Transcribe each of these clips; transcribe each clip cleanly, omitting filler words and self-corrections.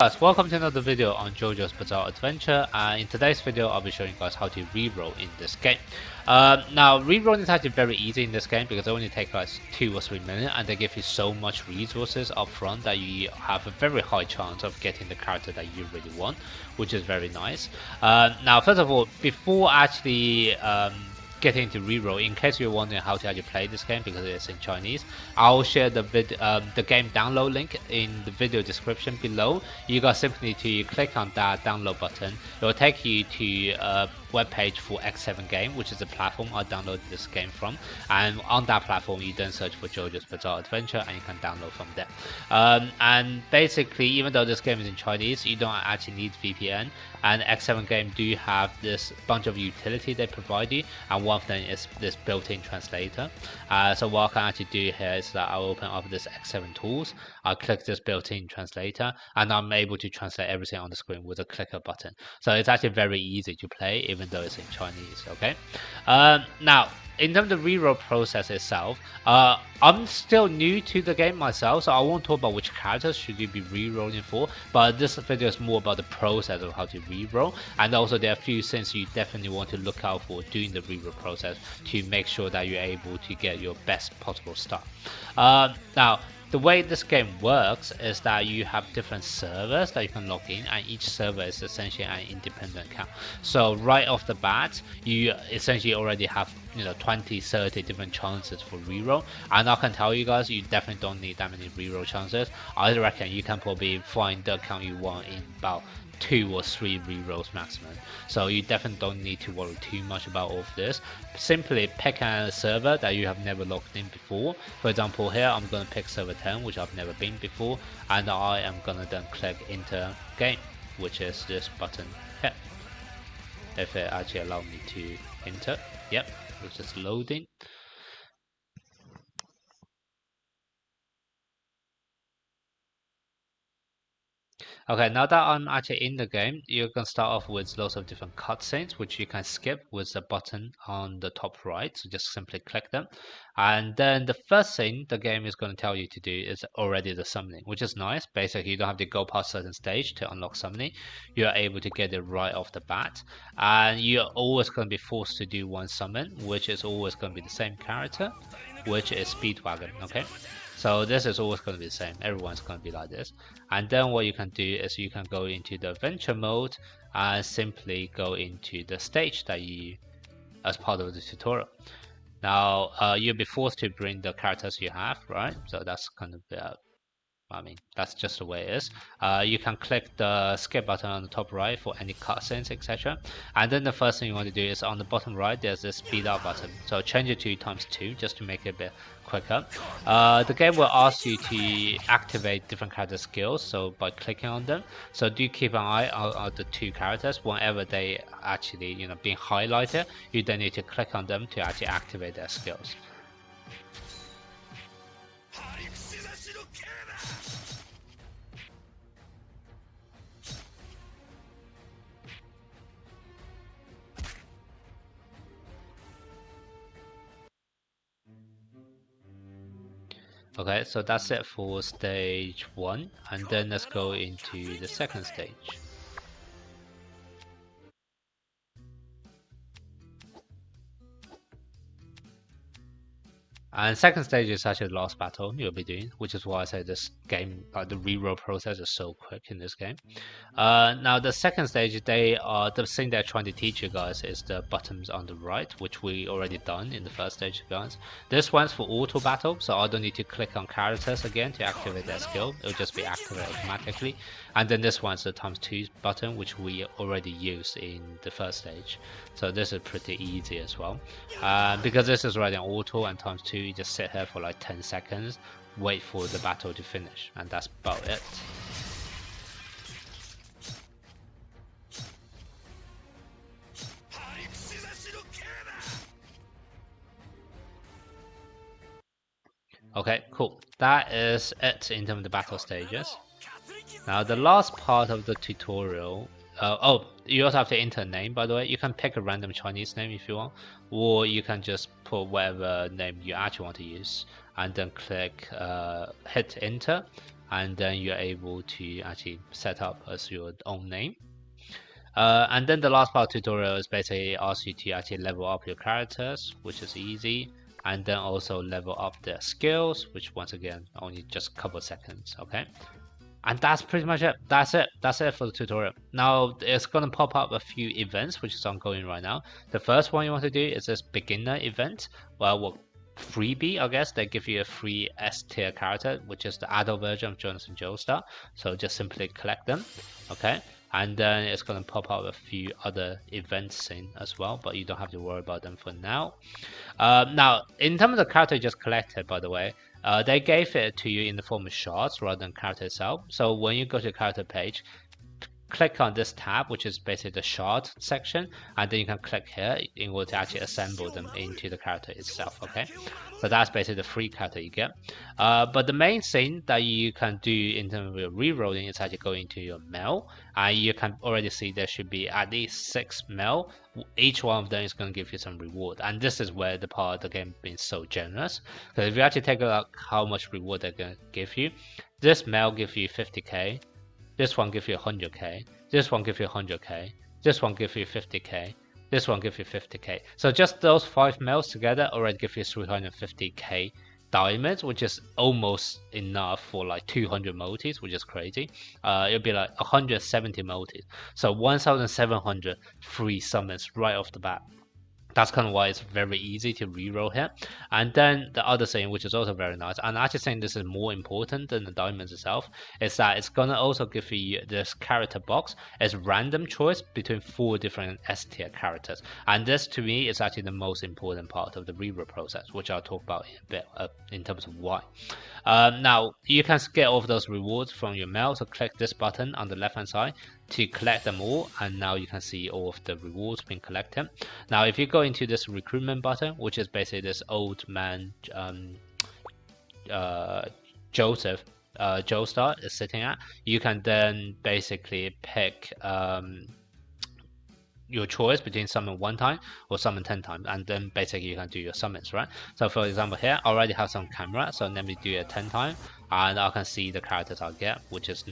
Guys, welcome to another video on JoJo's Bizarre Adventure. In today's video, I'll be showing you guys how to reroll in this game. Now, rerolling is actually very easy in this game because it only takes like 2 or 3 minutes, and they give you so much resources up front that you have a very high chance of getting the character that you really want, which is very nice. Now, first of all, before actually getting into reroll, in case you're wondering how to actually play this game because it's in Chinese, I'll share the game download link in the video description below. You guys simply need to click on that download button. It will take you to a web page for X7 game, which is the platform I downloaded this game from, and on that platform you then search for JoJo's Bizarre Adventure and you can download from there. And basically, even though this game is in Chinese, you don't actually need VPN, and X7 game do have this bunch of utility they provide you, and one of them is this built-in translator. So what I can actually do here is that I'll open up this X7 tools, I'll click this built-in translator, and I'm able to translate everything on the screen with a clicker button. So it's actually very easy to play even though it's in Chinese. Okay, now in terms of the reroll process itself, I'm still new to the game myself, so I won't talk about which characters should you be rerolling for, but this video is more about the process of how to reroll, and also there are a few things you definitely want to look out for during the reroll process to make sure that you're able to get your best possible start. Now, the way this game works is that you have different servers that you can log in, and each server is essentially an independent account. So right off the bat, you essentially already have 20-30 different chances for reroll, and I can tell you guys, you definitely don't need that many reroll chances. I reckon you can probably find the account you want in about 2 or 3 rerolls maximum, so you definitely don't need to worry too much about all of this. Simply pick a server that you have never logged in before. For example, here I'm going to pick server 10, which I've never been before, and I am going to then click enter game, which is this button here. If it actually allows me to enter, yep, it's just loading. Okay, now that I'm actually in the game, you can start off with lots of different cutscenes, which you can skip with the button on the top right. So just simply click them. And then the first thing the game is going to tell you to do is already the summoning, which is nice. Basically, you don't have to go past certain stage to unlock summoning. You're able to get it right off the bat. And you're always going to be forced to do one summon, which is always going to be the same character, which is Speedwagon, okay? So this is always going to be the same. Everyone's going to be like this. And then what you can do is you can go into the adventure mode and simply go into the stage that you as part of the tutorial. Now you'll be forced to bring the characters you have, right? So that's kind of the that's just the way it is. You can click the skip button on the top right for any cutscenes, etc. And then the first thing you want to do is on the bottom right, there's this speed up button. So change it to ×2 just to make it a bit quicker. The game will ask you to activate different character skills, so by clicking on them. So do keep an eye on the 2 characters. Whenever they actually being highlighted, you then need to click on them to actually activate their skills. Okay, so that's it for stage 1, and then let's go into the second stage. And second stage is actually the last battle you'll be doing, which is why I say this game, the reroll process is so quick in this game. Now the second stage, the thing they're trying to teach you guys is the buttons on the right, which we already done in the first stage, guys. This one's for auto battle, so I don't need to click on characters again to activate their skill. It'll just be activated automatically. And then this one's the ×2 button, which we already used in the first stage. So this is pretty easy as well. Because this is already an auto and ×2, you just sit here for like 10 seconds, wait for the battle to finish, and that's about it. Okay, cool. That is it in terms of the battle stages. Now the last part of the tutorial, oh, you also have to enter a name, by the way. You can pick a random Chinese name if you want, or you can just put whatever name you actually want to use, and then click hit enter, and then you're able to actually set up as your own name. And then the last part of the tutorial is basically asks you to actually level up your characters, which is easy, and then also level up their skills, which once again only just a couple seconds. Okay, and that's pretty much it. That's it for the tutorial. Now it's gonna pop up a few events which is ongoing right now. The first one you want to do is this beginner event. Well, freebie, I guess. They give you a free S tier character, which is the adult version of Jonathan Joestar. So just simply collect them. Okay, and then it's gonna pop up a few other events soon as well, but you don't have to worry about them for now. Now, in terms of the character you just collected, by the way, they gave it to you in the form of shards rather than character itself. So when you go to the character page, click on this tab, which is basically the shard section, and then you can click here in order to actually assemble them into the character itself. Okay, so that's basically the free character you get. But the main thing that you can do in terms of your rerolling is actually go into your mail, and you can already see there should be at least 6 mail. Each one of them is going to give you some reward, and this is where the part of the game being so generous. Because if you actually take a look how much reward they're going to give you, this mail gives you 50k. This one gives you 100k, this one gives you 100k, this one gives you 50k, this one gives you 50k. So just those 5 mails together already give you 350k diamonds, which is almost enough for like 200 multis, which is crazy. It'll be like 170 multis. So 1700 free summons right off the bat. That's kind of why it's very easy to reroll here. And then the other thing, which is also very nice, and I actually think this is more important than the diamonds itself, is that it's gonna also give you this character box as random choice between 4 different S tier characters. And this to me is actually the most important part of the reroll process, which I'll talk about in a bit in terms of why. Now you can get all of those rewards from your mail, so click this button on the left hand side to collect them all, and now you can see all of the rewards being collected. Now if you go into this recruitment button, which is basically this old man Joseph Joestar is sitting at, you can then basically pick your choice between summon 1 time or summon 10 times, and then basically you can do your summons, right? So for example here, I already have some camera, so let me do it 10 times, and I can see the characters I get, which is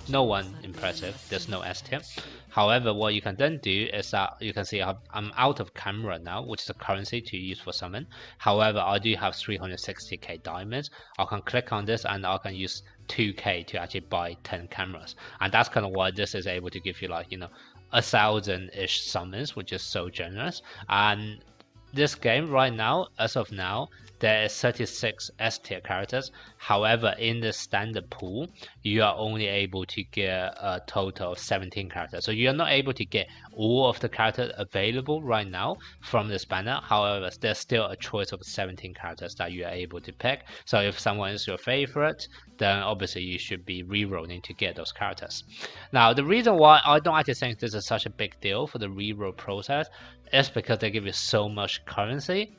no one impressive. There's no S tier. However, what you can then do is that you can see I'm out of camera now, which is a currency to use for summon. However, I do have 360k diamonds. I can click on this and I can use 2k to actually buy 10 cameras, and that's kind of why this is able to give you like 1,000-ish summons, which is so generous. And this game right now, as of now, there is 36 S tier characters. However, in the standard pool, you are only able to get a total of 17 characters. So you are not able to get all of the characters available right now from this banner. However, there's still a choice of 17 characters that you are able to pick. So if someone is your favorite, then obviously you should be rerolling to get those characters. Now, the reason why I don't actually think this is such a big deal for the reroll process is because they give you so much currency.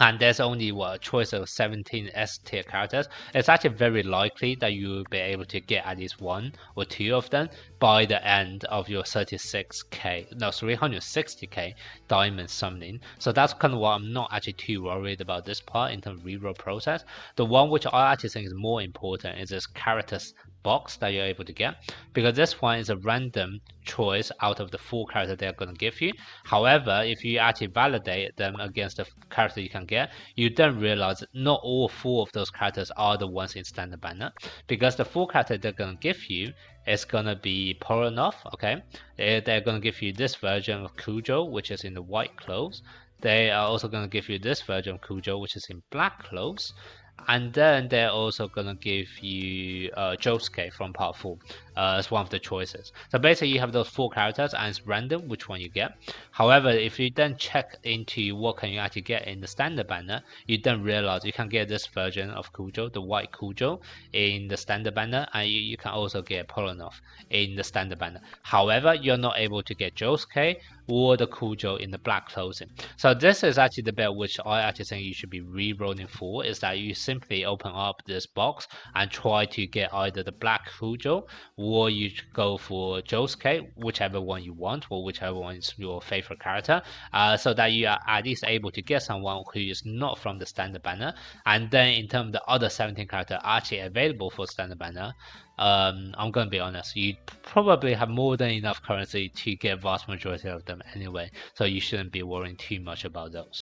And there's only a choice of 17 S tier characters. It's actually very likely that you will be able to get at least 1 or 2 of them by the end of your 360k diamond summoning. So that's kind of why I'm not actually too worried about this part in terms of reroll process. The one which I actually think is more important is this characters box that you're able to get, because this one is a random choice out of the 4 characters they're going to give you. However, if you actually validate them against the character you can get, you then realize that not all 4 of those characters are the ones in standard banner, because the 4 characters they're going to give you is going to be Poronov. Okay, they're going to give you this version of Kujo, which is in the white clothes. They are also going to give you this version of Kujo, which is in black clothes. And then they're also gonna give you Josuke from part 4 as one of the choices. So basically you have those 4 characters and it's random which one you get. However, if you then check into what can you actually get in the standard banner, you then realize you can get this version of Kujo, the white Kujo, in the standard banner, and you can also get Polonov in the standard banner. However, you're not able to get Josuke or the Kujo in the black clothing. So this is actually the bit which I actually think you should be re-rolling for, is that you simply open up this box and try to get either the black Kujo or you go for Josuke, whichever one you want, or whichever one is your favorite character, so that you are at least able to get someone who is not from the standard banner. And then in terms of the other 17 characters actually available for standard banner, I'm going to be honest, you probably have more than enough currency to get vast majority of them anyway, so you shouldn't be worrying too much about those.